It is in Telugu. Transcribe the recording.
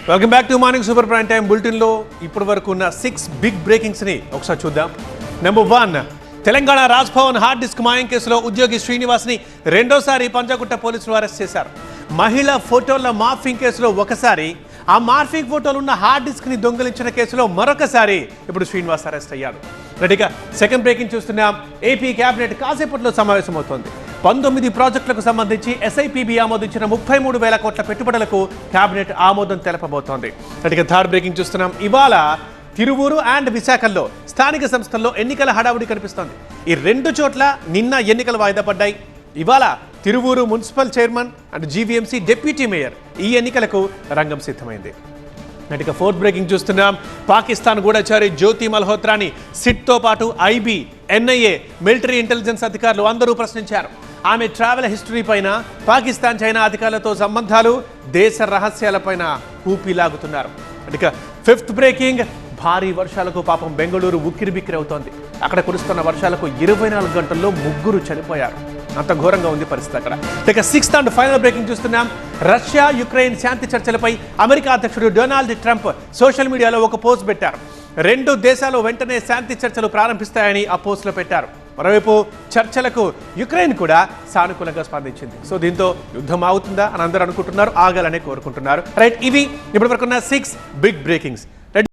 Welcome back to morning super prime time బులెటిన్లో ఇప్పటి వరకు ఉన్న 6 బిగ్ బ్రేకింగ్స్ని ఒకసారి చూద్దాం. Number 1, Telangana Raj Bhavan hard disk మాయం కేసులో ఉద్యోగి శ్రీనివాస్ని రెండోసారి పంజాగుట్ట పోలీసులు అరెస్ట్ చేశారు. మహిళ ఫోటోల మార్ఫింగ్ కేసులో ఒకసారి, ఆ మార్ఫింగ్ ఫోటోలు ఉన్న హార్డ్ డిస్క్ని దొంగిలించిన కేసులో మరొకసారి ఇప్పుడు శ్రీనివాస్ అరెస్ట్ అయ్యాడు. రెడీగా సెకండ్ బ్రేకింగ్ చూస్తున్నాం. ఏపీ కేబినెట్ కాసేపట్లో సమావేశమవుతోంది. 19 ప్రాజెక్టులకు సంబంధించి ఎస్ఐపిబి ఆమోదించిన 33,000 కోట్ల పెట్టుబడులకు కేబినెట్ ఆమోదం తెలపబోతోంది. రెడీగా థర్డ్ బ్రేకింగ్ చూస్తున్నాం. ఇవాళ తిరువూరు అండ్ విశాఖల్లో స్థానిక సంస్థల్లో ఎన్నికల హడావుడి కనిపిస్తోంది. ఈ రెండు చోట్ల నిన్న ఎన్నికలు వాయిదా పడ్డాయి. ఇవాళ Tiruvuru municipal chairman and GVMC deputy mayor ఈ ఎన్నికలకు రంగం సిద్ధమైంది. నటిక ఫోర్త్ బ్రేకింగ్ చూస్తున్నాం. పాకిస్తాన్ గూఢచారి జ్యోతి మల్హోత్రాని సిట్తో పాటు ఐబీ, ఎన్ఐఏ, మిలిటరీ ఇంటెలిజెన్స్ అధికారులు అందరూ ప్రశ్నించారు. ఆమె ట్రావెల్ హిస్టరీ పైన, పాకిస్తాన్ చైనా అధికారులతో సంబంధాలు, దేశ రహస్యాలపైన ఊపిలాగుతున్నారు. ఇక ఫిఫ్త్ బ్రేకింగ్. భారీ వర్షాలకు పాపం బెంగళూరు ఉక్కిరిబిక్కిరి అవుతోంది. అక్కడ కురుస్తున్న వర్షాలకు 24 గంటల్లో 3 చనిపోయారు. అంత ఘోరంగా ఉంది పరిస్థితి అక్కడ. ఇక సిక్స్త్ అండ్ ఫైనల్ బ్రేకింగ్ చూస్తున్నాం. రష్యా యుక్రెయిన్ శాంతి చర్చలపై అమెరికా అధ్యక్షుడు డొనాల్డ్ ట్రంప్ సోషల్ మీడియాలో ఒక పోస్ట్ పెట్టారు. 2 దేశాలు వెంటనే శాంతి చర్చలు ప్రారంభిస్తాయని ఆ పోస్టులో పెట్టారు. మరోవైపు చర్చలకు యుక్రెయిన్ కూడా సానుకూలంగా స్పందించింది. సో దీంతో యుద్ధం ఆగుతుందా అని అందరూ అనుకుంటున్నారు, ఆగాలనే కోరుకుంటున్నారు. రైట్, ఇవి ఇప్పటివరకున్న 6 బిగ్ బ్రేకింగ్స్.